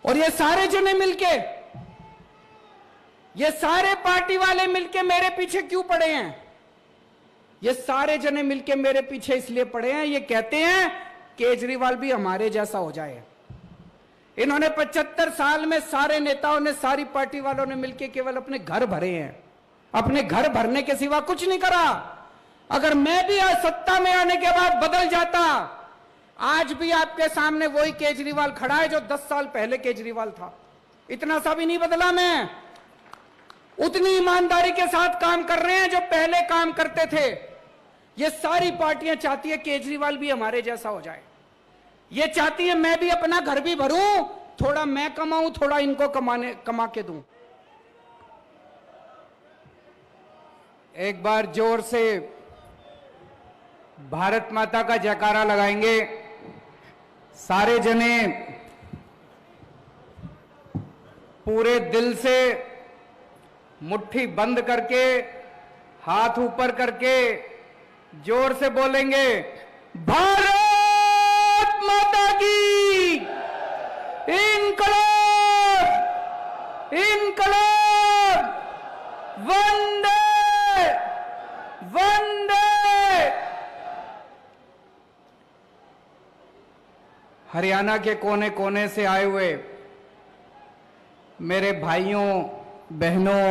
और ये सारे जने मिलके, ये सारे पार्टी वाले मिलके मेरे पीछे क्यों पड़े हैं? ये सारे जने मिलके मेरे पीछे इसलिए पड़े हैं, ये कहते हैं केजरीवाल भी हमारे जैसा हो जाए। इन्होंने 75 साल में सारे नेताओं ने, सारी पार्टी वालों ने मिलके केवल अपने घर भरे हैं, अपने घर भरने के सिवा कुछ नहीं करा। अगर मैं भी आज सत्ता में आने के बाद बदल जाता, आज भी आपके सामने वही केजरीवाल खड़ा है जो 10 साल पहले केजरीवाल था। इतना सा भी नहीं बदला मैं। उतनी ईमानदारी के साथ काम कर रहे हैं जो पहले काम करते थे। ये सारी पार्टियां चाहती है केजरीवाल भी हमारे जैसा हो जाए। ये चाहती है मैं भी अपना घर भी भरूं, थोड़ा मैं कमाऊं, थोड़ा इनको कमा के दूं। एक बार जोर से भारत माता का जयकारा लगाएंगे सारे जने, पूरे दिल से मुट्ठी बंद करके, हाथ ऊपर करके जोर से बोलेंगे, भारत माता की इनकलाब, इनकलाब, वंदे वंदे। हरियाणा के कोने कोने से आए हुए मेरे भाइयों, बहनों,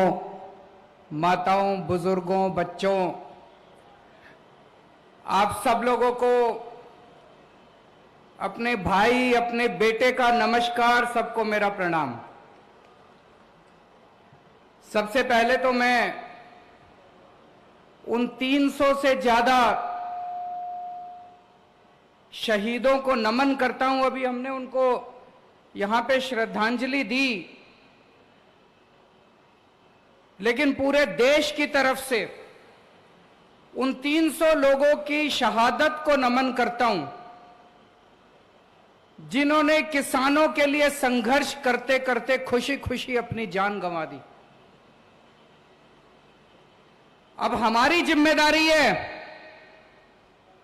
माताओं, बुजुर्गों, बच्चों, आप सब लोगों को अपने भाई, अपने बेटे का नमस्कार, सबको मेरा प्रणाम। सबसे पहले तो मैं उन 300 से ज्यादा शहीदों को नमन करता हूं। अभी हमने उनको यहां पे श्रद्धांजलि दी, लेकिन पूरे देश की तरफ से उन 300 लोगों की शहादत को नमन करता हूं जिन्होंने किसानों के लिए संघर्ष करते करते खुशी खुशी अपनी जान गंवा दी। अब हमारी जिम्मेदारी है,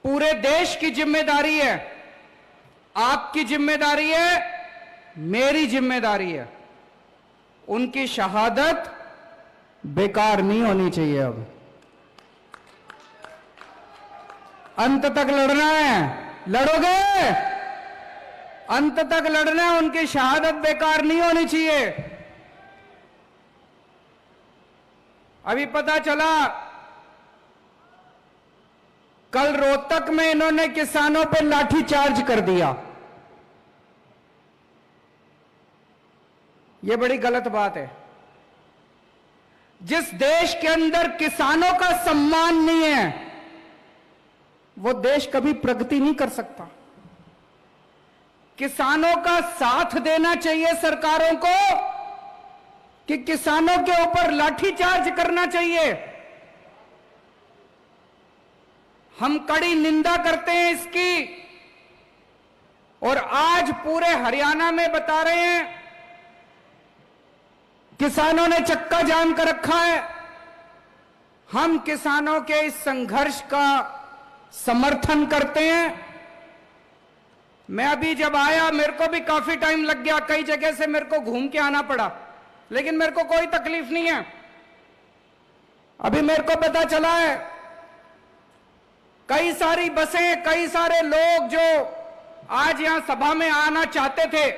पूरे देश की जिम्मेदारी है, आपकी जिम्मेदारी है, मेरी जिम्मेदारी है, उनकी शहादत बेकार नहीं होनी चाहिए। अब अंत तक लड़ना है, लड़ोगे? अंत तक लड़ना है, उनकी शहादत बेकार नहीं होनी चाहिए। अभी पता चला कल रोहतक में इन्होंने किसानों पर लाठीचार्ज कर दिया। यह बड़ी गलत बात है। जिस देश के अंदर किसानों का सम्मान नहीं है, वो देश कभी प्रगति नहीं कर सकता। किसानों का साथ देना चाहिए सरकारों को कि किसानों के ऊपर लाठीचार्ज करना चाहिए। हम कड़ी निंदा करते हैं इसकी, और आज पूरे हरियाणा में बता रहे हैं किसानों ने चक्का जाम कर रखा है। हम किसानों के इस संघर्ष का समर्थन करते हैं। मैं अभी जब आया, मेरे को भी काफी टाइम लग गया, कई जगह से मेरे को घूम के आना पड़ा, लेकिन मेरे को कोई तकलीफ नहीं है। अभी मेरे को पता चला है कई सारी बसें, कई सारे लोग जो आज यहां सभा में आना चाहते थे,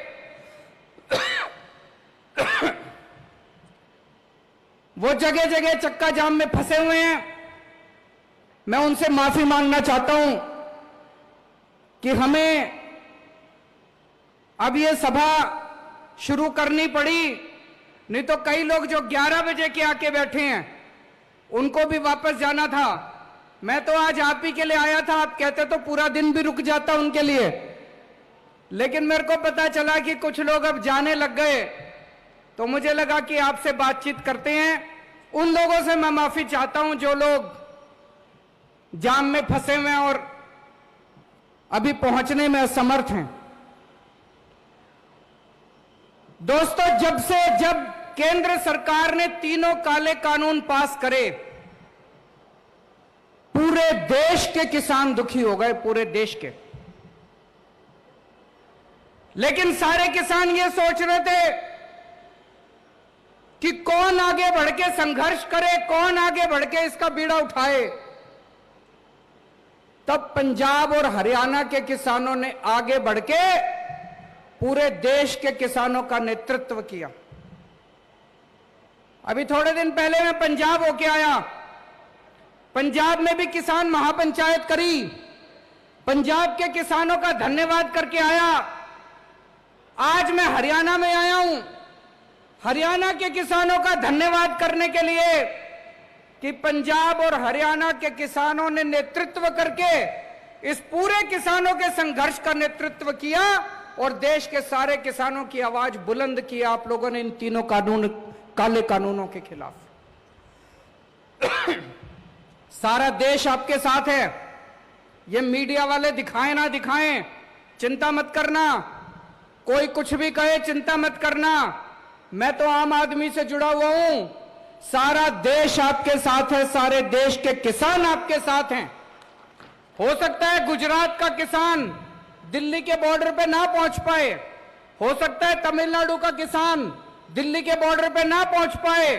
वो जगह जगह चक्का जाम में फंसे हुए हैं। मैं उनसे माफी मांगना चाहता हूं कि हमें अब ये सभा शुरू करनी पड़ी, नहीं तो कई लोग जो 11 बजे के आके बैठे हैं उनको भी वापस जाना था। मैं तो आज आप ही के लिए आया था, आप कहते तो पूरा दिन भी रुक जाता उनके लिए, लेकिन मेरे को पता चला कि कुछ लोग अब जाने लग गए, तो मुझे लगा कि आपसे बातचीत करते हैं। उन लोगों से मैं माफी चाहता हूं जो लोग जाम में फंसे हुए हैं और अभी पहुंचने में असमर्थ हैं। दोस्तों, जब केंद्र सरकार ने तीनों काले कानून पास करे, पूरे देश के किसान दुखी हो गए, पूरे देश के। लेकिन सारे किसान ये सोच रहे थे कि कौन आगे बढ़ के संघर्ष करे, कौन आगे बढ़ के इसका बीड़ा उठाए। तब पंजाब और हरियाणा के किसानों ने आगे बढ़ के पूरे देश के किसानों का नेतृत्व किया। अभी थोड़े दिन पहले मैं पंजाब होके आया। पंजाब में भी किसान महापंचायत करी, पंजाब के किसानों का धन्यवाद करके आया। आज मैं हरियाणा में आया हूं, हरियाणा के किसानों का धन्यवाद करने के लिए कि पंजाब और हरियाणा के किसानों ने नेतृत्व करके इस पूरे किसानों के संघर्ष का नेतृत्व किया और देश के सारे किसानों की आवाज बुलंद की आप लोगों ने इन तीनों काले कानूनों के खिलाफ। सारा देश आपके साथ है। ये मीडिया वाले दिखाएं ना दिखाएं, चिंता मत करना। कोई कुछ भी कहे, चिंता मत करना। मैं तो आम आदमी से जुड़ा हुआ हूं। सारा देश आपके साथ है, सारे देश के किसान आपके साथ हैं। हो सकता है गुजरात का किसान दिल्ली के बॉर्डर पे ना पहुंच पाए, हो सकता है तमिलनाडु का किसान दिल्ली के बॉर्डर पे ना पहुंच पाए,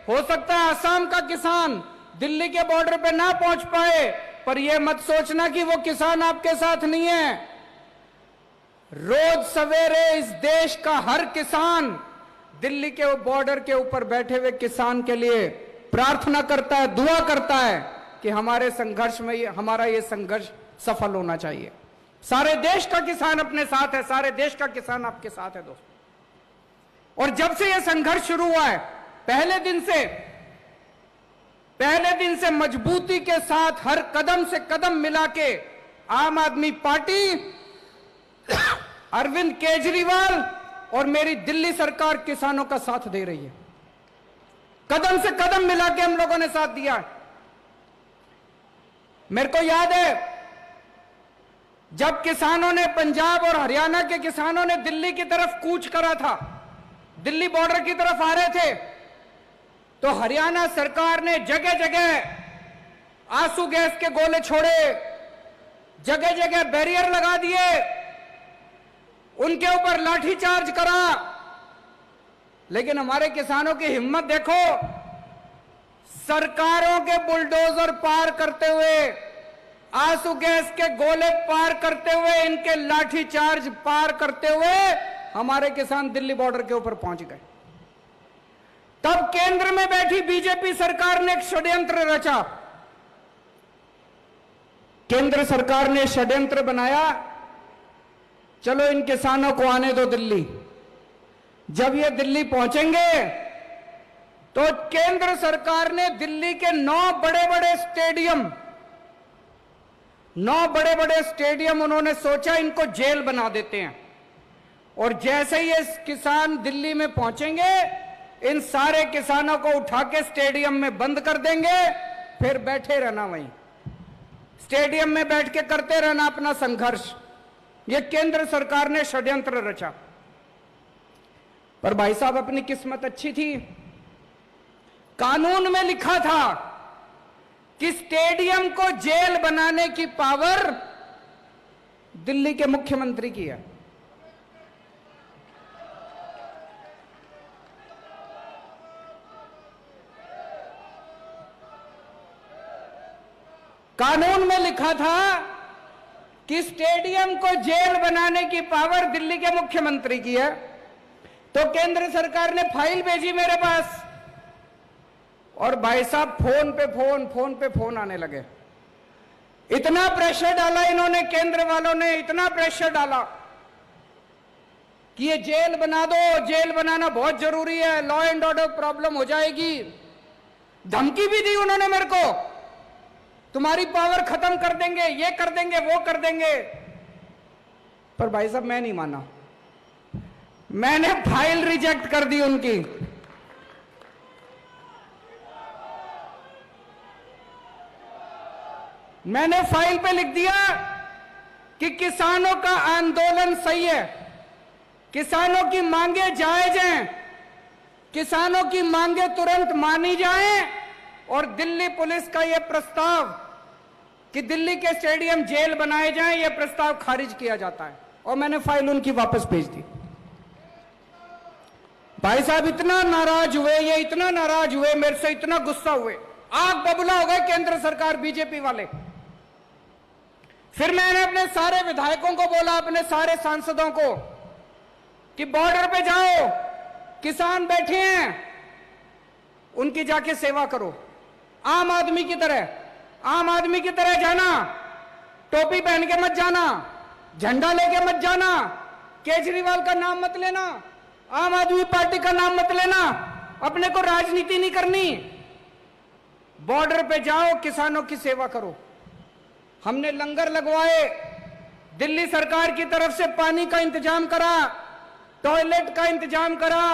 हो सकता है असम का किसान दिल्ली के बॉर्डर पे ना पहुंच पाए, पर यह मत सोचना कि वो किसान आपके साथ नहीं है। रोज सवेरे इस देश का हर किसान दिल्ली के बॉर्डर के ऊपर बैठे हुए किसान के लिए प्रार्थना करता है, दुआ करता है कि हमारे संघर्ष में हमारा ये संघर्ष सफल होना चाहिए। सारे देश का किसान अपने साथ है, सारे देश का किसान आपके साथ है दोस्तों। और जब से यह संघर्ष शुरू हुआ है, पहले दिन से मजबूती के साथ हर कदम से कदम मिला के आम आदमी पार्टी, अरविंद केजरीवाल और मेरी दिल्ली सरकार किसानों का साथ दे रही है। कदम से कदम मिला के हम लोगों ने साथ दिया है। मेरे को याद है जब किसानों ने, पंजाब और हरियाणा के किसानों ने दिल्ली की तरफ कूच करा था, दिल्ली बॉर्डर की तरफ आ रहे थे, तो हरियाणा सरकार ने जगह जगह आंसू गैस के गोले छोड़े, जगह जगह बैरियर लगा दिए, उनके ऊपर लाठीचार्ज करा। लेकिन हमारे किसानों की हिम्मत देखो, सरकारों के बुलडोजर पार करते हुए, आंसू गैस के गोले पार करते हुए, इनके लाठीचार्ज पार करते हुए हमारे किसान दिल्ली बॉर्डर के ऊपर पहुंच गए। तब केंद्र में बैठी बीजेपी सरकार ने एक षड्यंत्र रचा। केंद्र सरकार ने षड्यंत्र बनाया, चलो इन किसानों को आने दो दिल्ली। जब ये दिल्ली पहुंचेंगे तो केंद्र सरकार ने दिल्ली के 9 बड़े बड़े स्टेडियम उन्होंने सोचा इनको जेल बना देते हैं। और जैसे ही ये किसान दिल्ली में पहुंचेंगे, इन सारे किसानों को उठा के स्टेडियम में बंद कर देंगे, फिर बैठे रहना वहीं स्टेडियम में बैठ के करते रहना अपना संघर्ष। ये केंद्र सरकार ने षड्यंत्र रचा। पर भाई साहब अपनी किस्मत अच्छी थी, कानून में लिखा था कि स्टेडियम को जेल बनाने की पावर दिल्ली के मुख्यमंत्री की है। कानून में लिखा था कि स्टेडियम को जेल बनाने की पावर दिल्ली के मुख्यमंत्री की है। तो केंद्र सरकार ने फाइल भेजी मेरे पास, और भाई साहब फोन पे फोन आने लगे। इतना प्रेशर डाला इन्होंने, केंद्र वालों ने इतना प्रेशर डाला कि ये जेल बना दो, जेल बनाना बहुत जरूरी है, लॉ एंड ऑर्डर प्रॉब्लम हो जाएगी। धमकी भी दी उन्होंने मेरे को, तुम्हारी पावर खत्म कर देंगे, ये कर देंगे, वो कर देंगे। पर भाई साहब मैं नहीं माना, मैंने फाइल रिजेक्ट कर दी उनकी। मैंने फाइल पे लिख दिया कि किसानों का आंदोलन सही है, किसानों की मांगे जायज हैं, किसानों की मांगे तुरंत मानी जाएं, और दिल्ली पुलिस का यह प्रस्ताव कि दिल्ली के स्टेडियम जेल बनाए जाएं, यह प्रस्ताव खारिज किया जाता है। और मैंने फाइल उनकी वापस भेज दी। भाई साहब इतना नाराज हुए, ये इतना नाराज हुए मेरे से, इतना गुस्सा हुए, आग बबूला हो गए केंद्र सरकार बीजेपी वाले। फिर मैंने अपने सारे विधायकों को बोला, अपने सारे सांसदों को, कि बॉर्डर पे जाओ, किसान बैठे हैं, उनकी जाके सेवा करो, आम आदमी की तरह, आम आदमी की तरह जाना, टोपी पहन के मत जाना, झंडा लेके मत जाना, केजरीवाल का नाम मत लेना, आम आदमी पार्टी का नाम मत लेना, अपने को राजनीति नहीं करनी, बॉर्डर पे जाओ, किसानों की सेवा करो। हमने लंगर लगवाए, दिल्ली सरकार की तरफ से पानी का इंतजाम करा, टॉयलेट का इंतजाम करा।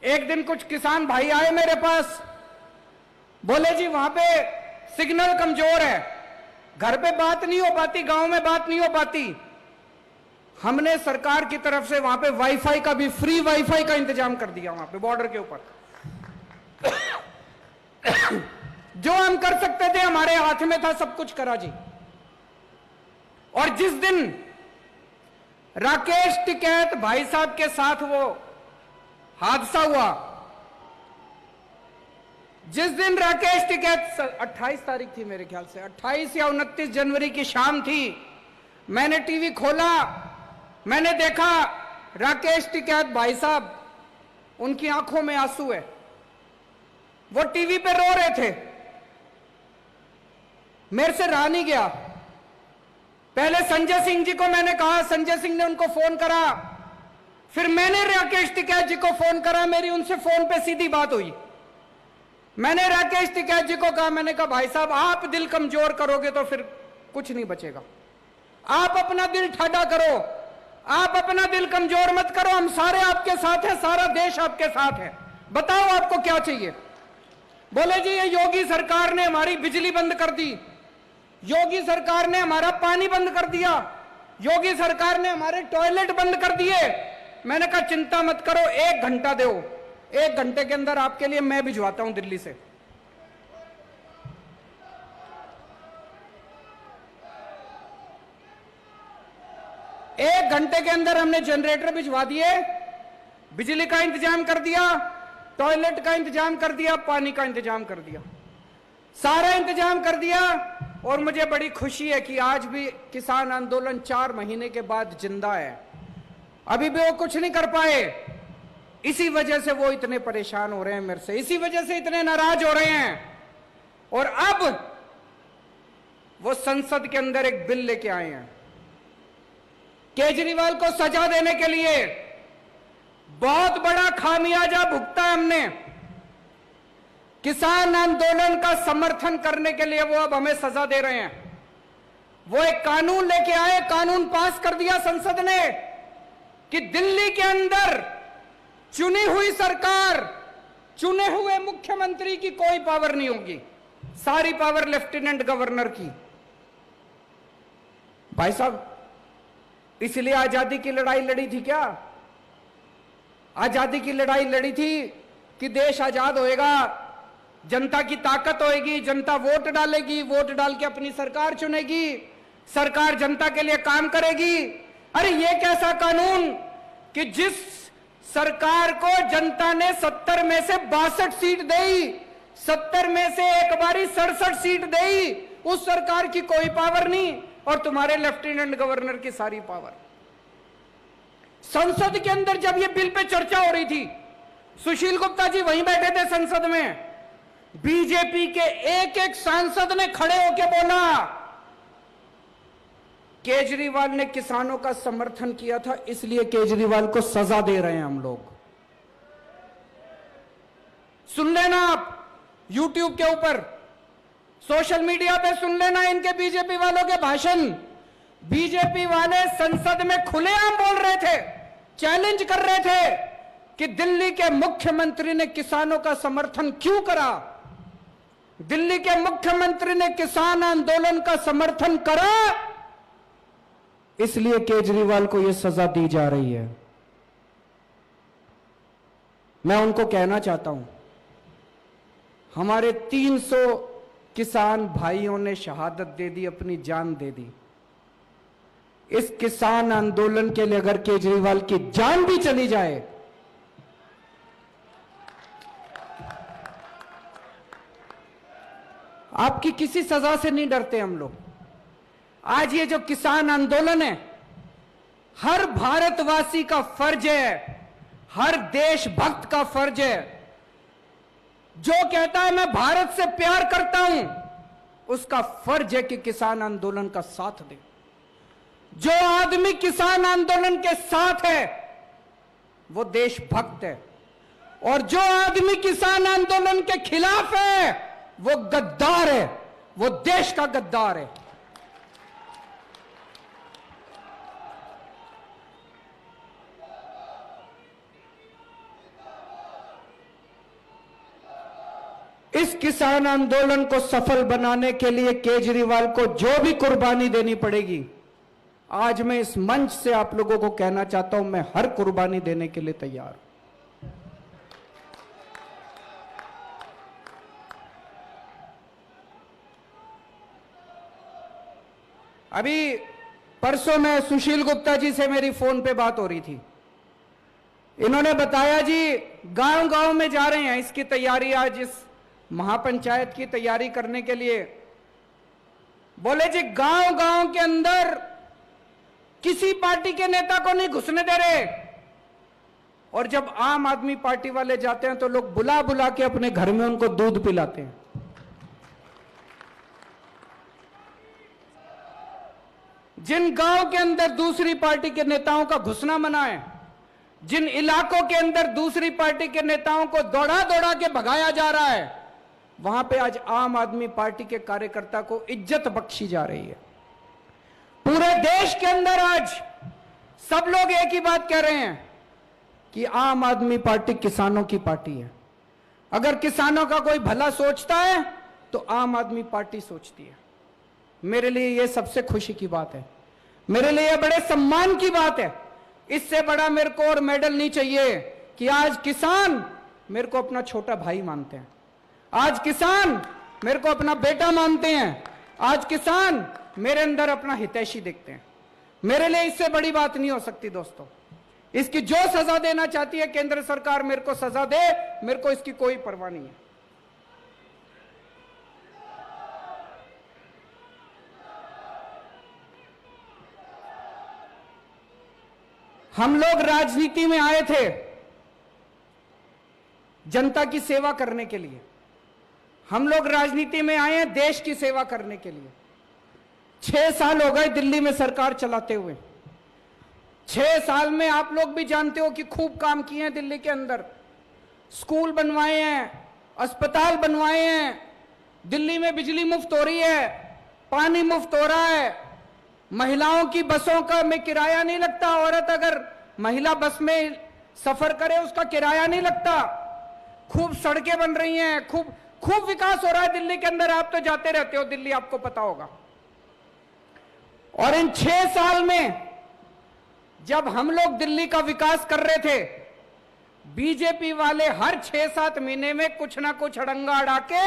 एक दिन कुछ किसान भाई आए मेरे पास, बोले जी वहां पे सिग्नल कमजोर है, घर पे बात नहीं हो पाती, गांव में बात नहीं हो पाती। हमने सरकार की तरफ से वहां पे वाईफाई का भी, फ्री वाईफाई का इंतजाम कर दिया वहां पे बॉर्डर के ऊपर। जो हम कर सकते थे हमारे हाथ में था, सब कुछ करा जी। और जिस दिन राकेश टिकैत भाई साहब के साथ वो हादसा हुआ, जिस दिन राकेश टिकैत 28 तारीख थी मेरे ख्याल से, 28 या 29 जनवरी की शाम थी, मैंने टीवी खोला, मैंने देखा राकेश टिकैत भाई साहब, उनकी आंखों में आंसू है, वो टीवी पे रो रहे थे। मेरे से रहा नहीं गया। पहले संजय सिंह जी को मैंने कहा, संजय सिंह ने उनको फोन करा, फिर मैंने राकेश टिकैत जी को फोन करा, मेरी उनसे फोन पे सीधी बात हुई। मैंने राकेश टिकैत जी को कहा, मैंने कहा भाई साहब आप दिल कमजोर करोगे तो फिर कुछ नहीं बचेगा, आप अपना दिल ठाडा करो, आप अपना दिल कमजोर मत करो, हम सारे आपके साथ हैं, सारा देश आपके साथ है, बताओ आपको क्या चाहिए। बोले जी ये योगी सरकार ने हमारी बिजली बंद कर दी, योगी सरकार ने हमारा पानी बंद कर दिया, योगी सरकार ने हमारे टॉयलेट बंद कर दिए। मैंने कहा चिंता मत करो, 1 घंटा दो, 1 घंटे के अंदर आपके लिए मैं भिजवाता हूं दिल्ली से। एक घंटे के अंदर हमने जनरेटर भिजवा दिए, बिजली का इंतजाम कर दिया, टॉयलेट का इंतजाम कर दिया, पानी का इंतजाम कर दिया, सारा इंतजाम कर दिया। और मुझे बड़ी खुशी है कि आज भी किसान आंदोलन 4 महीने के बाद जिंदा है। अभी भी वो कुछ नहीं कर पाए, इसी वजह से वो इतने परेशान हो रहे हैं मेरे से, इसी वजह से इतने नाराज हो रहे हैं। और अब वो संसद के अंदर एक बिल लेके आए हैं केजरीवाल को सजा देने के लिए। बहुत बड़ा खामियाजा भुगता है हमने। किसान आंदोलन का समर्थन करने के लिए वो अब हमें सजा दे रहे हैं। वो एक कानून लेके आए, कानून पास कर दिया संसद ने कि दिल्ली के अंदर चुनी हुई सरकार, चुने हुए मुख्यमंत्री की कोई पावर नहीं होगी, सारी पावर लेफ्टिनेंट गवर्नर की। भाई साहब इसलिए आजादी की लड़ाई लड़ी थी क्या? आजादी की लड़ाई लड़ी थी कि देश आजाद होएगा, जनता की ताकत होएगी, जनता वोट डालेगी, वोट डाल के अपनी सरकार चुनेगी, सरकार जनता के लिए काम करेगी। अरे ये कैसा कानून कि जिस सरकार को जनता ने 70 में से 62 सीट दी, 70 में से एक बारी 67 सीट दी, उस सरकार की कोई पावर नहीं और तुम्हारे लेफ्टिनेंट गवर्नर की सारी पावर। संसद के अंदर जब ये बिल पे चर्चा हो रही थी, सुशील गुप्ता जी वहीं बैठे थे संसद में, बीजेपी के एक एक सांसद ने खड़े होकर बोला केजरीवाल ने किसानों का समर्थन किया था, इसलिए केजरीवाल को सजा दे रहे हैं हम लोग। सुन लेना आप यूट्यूब के ऊपर, सोशल मीडिया पे सुन लेना इनके बीजेपी वालों के भाषण। बीजेपी वाले संसद में खुलेआम बोल रहे थे, चैलेंज कर रहे थे कि दिल्ली के मुख्यमंत्री ने किसानों का समर्थन क्यों करा। दिल्ली के मुख्यमंत्री ने किसान आंदोलन का समर्थन करा, इसलिए केजरीवाल को यह सजा दी जा रही है। मैं उनको कहना चाहता हूं, हमारे 300 किसान भाइयों ने शहादत दे दी, अपनी जान दे दी। इस किसान आंदोलन के लिए अगर केजरीवाल की जान भी चली जाए, आपकी किसी सजा से नहीं डरते हम लोग। आज ये जो किसान आंदोलन है, हर भारतवासी का फर्ज है, हर देशभक्त का फर्ज है, जो कहता है मैं भारत से प्यार करता हूं, उसका फर्ज है कि किसान आंदोलन का साथ दे। जो आदमी किसान आंदोलन के साथ है वो देशभक्त है, और जो आदमी किसान आंदोलन के खिलाफ है वो गद्दार है, वो देश का गद्दार है। इस किसान आंदोलन को सफल बनाने के लिए केजरीवाल को जो भी कुर्बानी देनी पड़ेगी, आज मैं इस मंच से आप लोगों को कहना चाहता हूं, मैं हर कुर्बानी देने के लिए तैयार हूं। अभी परसों में सुशील गुप्ता जी से मेरी फोन पे बात हो रही थी। इन्होंने बताया जी गांव गांव में जा रहे हैं इसकी तैयारी, आज इस महापंचायत की तैयारी करने के लिए। बोले जी गांव गांव के अंदर किसी पार्टी के नेता को नहीं घुसने दे रहे, और जब आम आदमी पार्टी वाले जाते हैं तो लोग बुला बुला के अपने घर में उनको दूध पिलाते हैं। जिन गांव के अंदर दूसरी पार्टी के नेताओं का घुसना मना है, जिन इलाकों के अंदर दूसरी पार्टी के नेताओं को दौड़ा दौड़ा के भगाया जा रहा है, वहां पे आज आम आदमी पार्टी के कार्यकर्ता को इज्जत बख्शी जा रही है। पूरे देश के अंदर आज सब लोग एक ही बात कह रहे हैं कि आम आदमी पार्टी किसानों की पार्टी है। अगर किसानों का कोई भला सोचता है तो आम आदमी पार्टी सोचती है। मेरे लिए यह सबसे खुशी की बात है, मेरे लिए यह बड़े सम्मान की बात है। इससे बड़ा मेरे को और मेडल नहीं चाहिए कि आज किसान मेरे को अपना छोटा भाई मानते हैं, आज किसान मेरे को अपना बेटा मानते हैं, आज किसान मेरे अंदर अपना हितैषी देखते हैं। मेरे लिए इससे बड़ी बात नहीं हो सकती दोस्तों। इसकी जो सजा देना चाहती है केंद्र सरकार, मेरे को सजा दे, मेरे को इसकी कोई परवाह नहीं है। हम लोग राजनीति में आए थे जनता की सेवा करने के लिए, हम लोग राजनीति में आए हैं देश की सेवा करने के लिए। 6 साल हो गए दिल्ली में सरकार चलाते हुए। 6 साल में आप लोग भी जानते हो कि खूब काम किए हैं दिल्ली के अंदर। स्कूल बनवाए हैं, अस्पताल बनवाए हैं, दिल्ली में बिजली मुफ्त हो रही है, पानी मुफ्त हो रहा है, महिलाओं की बसों का में किराया नहीं लगता। औरत अगर महिला बस में सफर करे उसका किराया नहीं लगता। खूब सड़कें बन रही हैं, खूब विकास हो रहा है दिल्ली के अंदर। आप तो जाते रहते हो दिल्ली, आपको पता होगा। और इन 6 साल में जब हम लोग दिल्ली का विकास कर रहे थे, बीजेपी वाले हर 6-7 महीने में कुछ ना कुछ अड़ंगा अड़ा के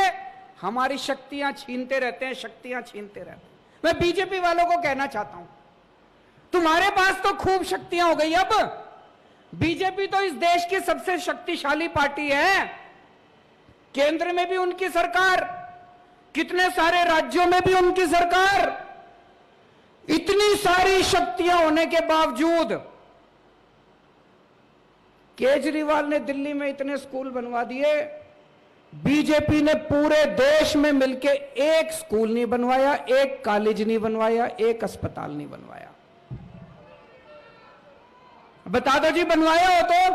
हमारी शक्तियां छीनते रहते हैं, शक्तियां छीनते रहते हैं। मैं बीजेपी वालों को कहना चाहता हूं, तुम्हारे पास तो खूब शक्तियां हो गई। अब बीजेपी तो इस देश की सबसे शक्तिशाली पार्टी है। केंद्र में भी उनकी सरकार, कितने सारे राज्यों में भी उनकी सरकार। इतनी सारी शक्तियां होने के बावजूद केजरीवाल ने दिल्ली में इतने स्कूल बनवा दिए, बीजेपी ने पूरे देश में मिलके एक स्कूल नहीं बनवाया, एक कॉलेज नहीं बनवाया, एक अस्पताल नहीं बनवाया। बता दो जी, बनवाया हो तो?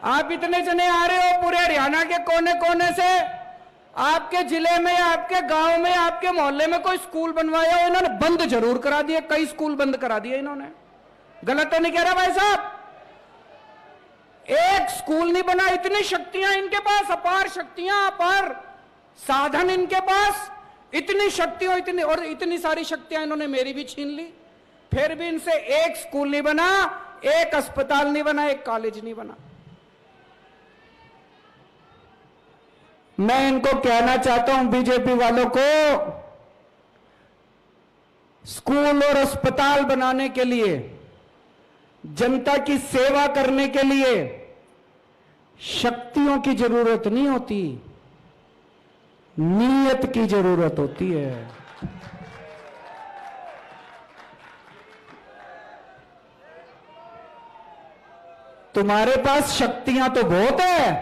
आप इतने जने आ रहे हो पूरे हरियाणा के कोने कोने से, आपके जिले में, आपके गांव में, आपके मोहल्ले में कोई स्कूल बनवाया हो? इन्होंने बंद जरूर करा दिए, कई स्कूल बंद करा दिए इन्होंने। गलत तो नहीं कह रहा भाई साहब? एक स्कूल नहीं बना। इतनी शक्तियां इनके पास, अपार शक्तियां, अपार साधन इनके पास, इतनी शक्तियां, इतनी सारी शक्तियां इन्होंने मेरी भी छीन ली। फिर भी इनसे एक स्कूल नहीं बना, एक अस्पताल नहीं बना, एक कॉलेज नहीं बना। मैं इनको कहना चाहता हूं बीजेपी वालों को, स्कूल और अस्पताल बनाने के लिए, जनता की सेवा करने के लिए शक्तियों की जरूरत नहीं होती, नीयत की जरूरत होती है। तुम्हारे पास शक्तियां तो बहुत है,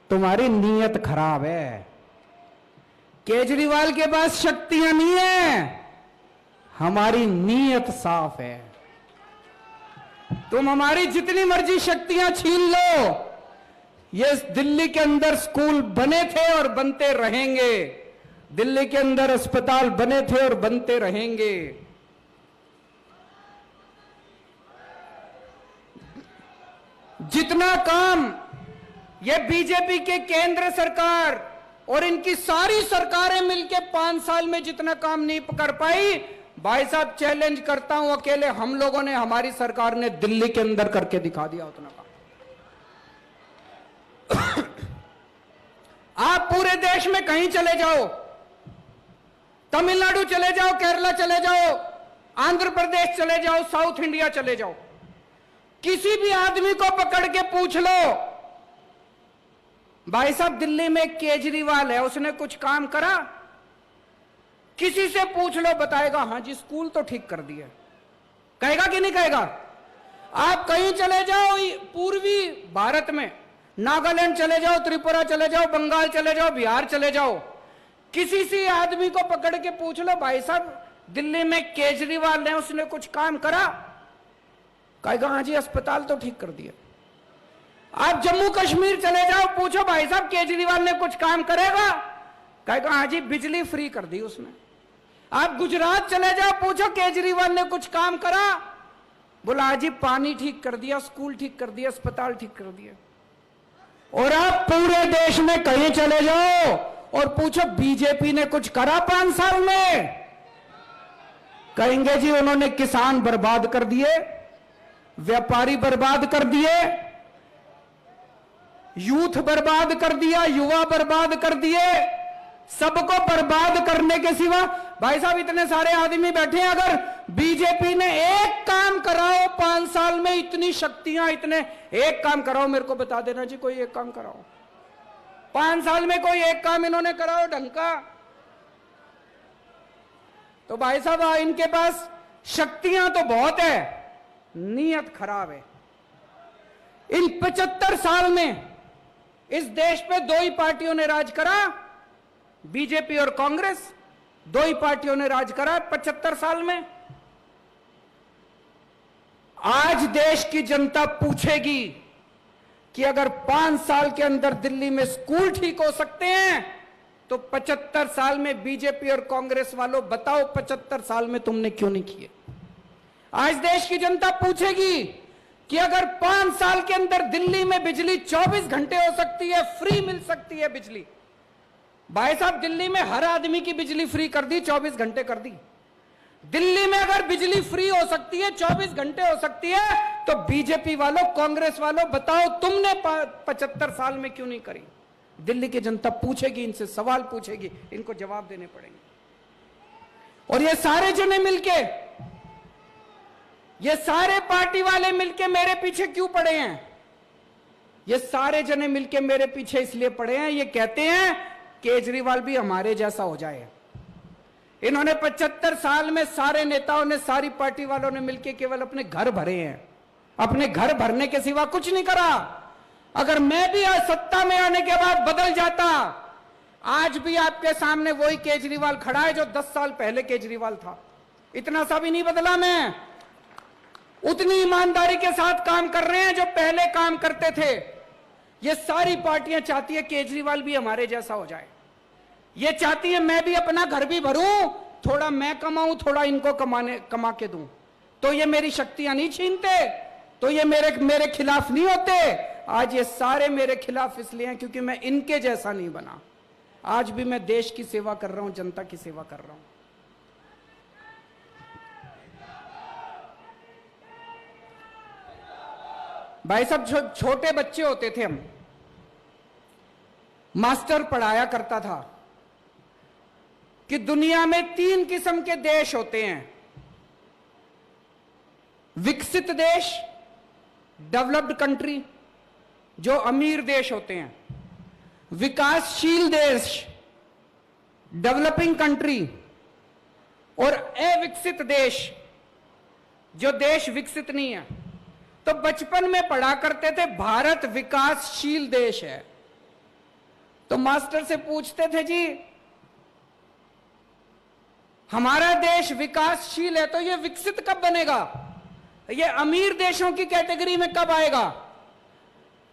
तुम्हारी नीयत खराब है। केजरीवाल के पास शक्तियां नहीं है, हमारी नीयत साफ है। तुम हमारी जितनी मर्जी शक्तियां छीन लो, ये दिल्ली के अंदर स्कूल बने थे और बनते रहेंगे, दिल्ली के अंदर अस्पताल बने थे और बनते रहेंगे। जितना काम ये बीजेपी के केंद्र सरकार और इनकी सारी सरकारें मिलकर 5 साल में जितना काम नहीं कर पाई, भाई साहब चैलेंज करता हूं, अकेले हम लोगों ने, हमारी सरकार ने दिल्ली के अंदर करके दिखा दिया उतना काम। आप पूरे देश में कहीं चले जाओ, तमिलनाडु चले जाओ, केरला चले जाओ, आंध्र प्रदेश चले जाओ, साउथ इंडिया चले जाओ, किसी भी आदमी को पकड़ के पूछ लो, भाई साहब दिल्ली में केजरीवाल है, उसने कुछ काम करा? किसी से पूछ लो, बताएगा हां जी स्कूल तो ठीक कर दिए। कहेगा कि नहीं कहेगा? आप कहीं चले जाओ पूर्वी भारत में, नागालैंड चले जाओ, त्रिपुरा चले जाओ, बंगाल चले जाओ, बिहार चले जाओ, किसी से आदमी को पकड़ के पूछ लो, भाई साहब दिल्ली में केजरीवाल ने उसने कुछ काम करा? कहेगा हां जी अस्पताल तो ठीक कर दिया। आप जम्मू कश्मीर चले जाओ, पूछो भाई साहब केजरीवाल ने कुछ काम करेगा? कहेगा हां जी बिजली फ्री कर दी उसने। आप गुजरात चले जाओ, पूछो केजरीवाल ने कुछ काम करा? बोला हां जी पानी ठीक कर दिया, स्कूल ठीक कर दिया, अस्पताल ठीक कर दिया। और आप पूरे देश में कहीं चले जाओ और पूछो बीजेपी ने कुछ करा 5 साल में? कहेंगे जी उन्होंने किसान बर्बाद कर दिए, व्यापारी बर्बाद कर दिए, यूथ बर्बाद कर दिया, युवा बर्बाद कर दिए, सबको बर्बाद करने के सिवा। भाई साहब इतने सारे आदमी बैठे हैं, अगर बीजेपी ने एक काम कराओ 5 साल में, इतनी शक्तियां, इतने, एक काम कराओ, मेरे को बता देना जी कोई एक काम कराओ 5 साल में, कोई एक काम इन्होंने कराओ ढंग का। तो भाई साहब इनके पास शक्तियां तो बहुत है, नीयत खराब है। इन 75 साल में इस देश पे 2 ही पार्टियों ने राज करा, बीजेपी और कांग्रेस, 2 ही पार्टियों ने राज करा 75 साल में। आज देश की जनता पूछेगी कि अगर 5 साल के अंदर दिल्ली में स्कूल ठीक हो सकते हैं, तो 75 साल में बीजेपी और कांग्रेस वालों बताओ 75 साल में तुमने क्यों नहीं किए? आज देश की जनता पूछेगी कि अगर 5 साल के अंदर दिल्ली में बिजली 24 घंटे हो सकती है, फ्री मिल सकती है बिजली। भाई साहब दिल्ली में हर आदमी की बिजली फ्री कर दी, 24 घंटे कर दी। दिल्ली में अगर बिजली फ्री हो सकती है, 24 घंटे हो सकती है, तो बीजेपी वालों, कांग्रेस वालों बताओ तुमने 75 साल में क्यों नहीं करी? दिल्ली की जनता पूछेगी, इनसे सवाल पूछेगी, इनको जवाब देने पड़ेंगे। और ये सारे जने मिलके, ये सारे पार्टी वाले मिलके मेरे पीछे क्यों पड़े हैं? ये सारे जने मिलके मेरे पीछे इसलिए पड़े हैं, ये कहते हैं केजरीवाल भी हमारे जैसा हो जाए। इन्होंने 75 साल में सारे नेताओं ने, सारी पार्टी वालों ने मिलके केवल अपने घर भरे हैं, अपने घर भरने के सिवा कुछ नहीं करा। अगर मैं भी आज सत्ता में आने के बाद बदल जाता, आज भी आपके सामने वही केजरीवाल खड़ा है जो 10 साल पहले केजरीवाल था। इतना सा भी नहीं बदला मैं, उतनी ईमानदारी के साथ काम कर रहे हैं जो पहले काम करते थे। ये सारी पार्टियां चाहती है केजरीवाल भी हमारे जैसा हो जाए। ये चाहती है मैं भी अपना घर भी भरूं, थोड़ा मैं कमाऊं, थोड़ा इनको कमा के दूं। तो ये मेरी शक्तियां नहीं छीनते, तो ये मेरे खिलाफ नहीं होते। आज ये सारे मेरे खिलाफ इसलिए हैं क्योंकि मैं इनके जैसा नहीं बना। आज भी मैं देश की सेवा कर रहा हूं, जनता की सेवा कर रहा हूं। भाई साहब छोटे बच्चे होते थे हम, मास्टर पढ़ाया करता था, कि दुनिया में 3 किस्म के देश होते हैं, विकसित देश, डेवलप्ड कंट्री, जो अमीर देश होते हैं, विकासशील देश, डेवलपिंग कंट्री, और अविकसित देश, जो देश विकसित नहीं है। तो बचपन में पढ़ा करते थे भारत विकासशील देश है, तो मास्टर से पूछते थे जी हमारा देश विकासशील है तो ये विकसित कब बनेगा, ये अमीर देशों की कैटेगरी में कब आएगा?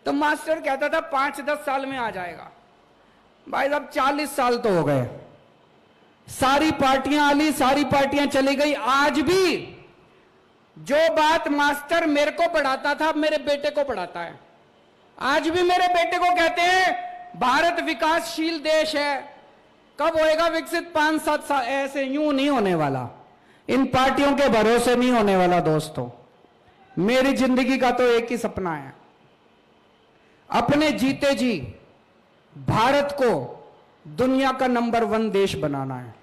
तो मास्टर कहता था 5-10 साल में आ जाएगा। भाई साहब 40 साल तो हो गए, सारी पार्टियां आली, सारी पार्टियां चली गई, आज भी जो बात मास्टर मेरे को पढ़ाता था मेरे बेटे को पढ़ाता है। आज भी मेरे बेटे को कहते हैं भारत विकासशील देश है, कब होएगा विकसित? 5-7 साल। ऐसे यूं नहीं होने वाला, इन पार्टियों के भरोसे नहीं होने वाला दोस्तों। मेरी जिंदगी का तो एक ही सपना है, अपने जीते जी भारत को दुनिया का नंबर 1 देश बनाना है।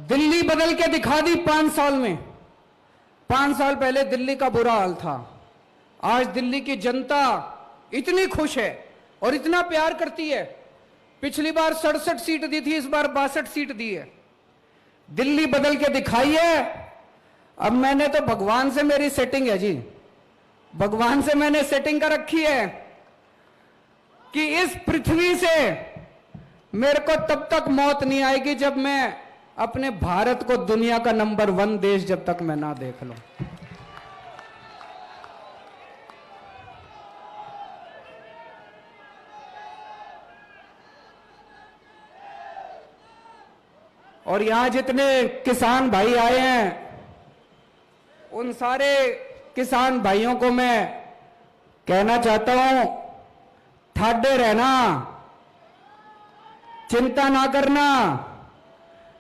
दिल्ली बदल के दिखा दी 5 साल में। 5 साल पहले दिल्ली का बुरा हाल था, आज दिल्ली की जनता इतनी खुश है और इतना प्यार करती है। पिछली बार 67 सीट दी थी, इस बार 62 सीट दी है। दिल्ली बदल के दिखाई है। अब मैंने तो भगवान से मेरी सेटिंग है जी, भगवान से मैंने सेटिंग कर रखी है कि इस पृथ्वी से मेरे को तब तक मौत नहीं आएगी जब मैं अपने भारत को दुनिया का नंबर 1 देश जब तक मैं ना देख लूं। और यहां जितने किसान भाई आए हैं, उन सारे किसान भाइयों को मैं कहना चाहता हूं, ठाडे रहना, चिंता ना करना।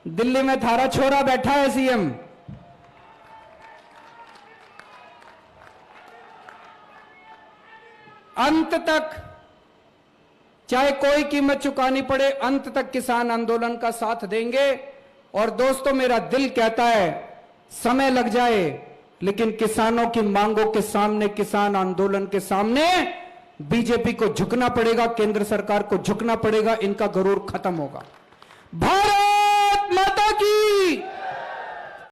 दिल्ली में थारा छोरा बैठा है सीएम, अंत तक चाहे कोई कीमत चुकानी पड़े, अंत तक किसान आंदोलन का साथ देंगे। और दोस्तों मेरा दिल कहता है समय लग जाए, लेकिन किसानों की मांगों के सामने, किसान आंदोलन के सामने बीजेपी को झुकना पड़ेगा, केंद्र सरकार को झुकना पड़ेगा, इनका गरूर खत्म होगा। भारत माता की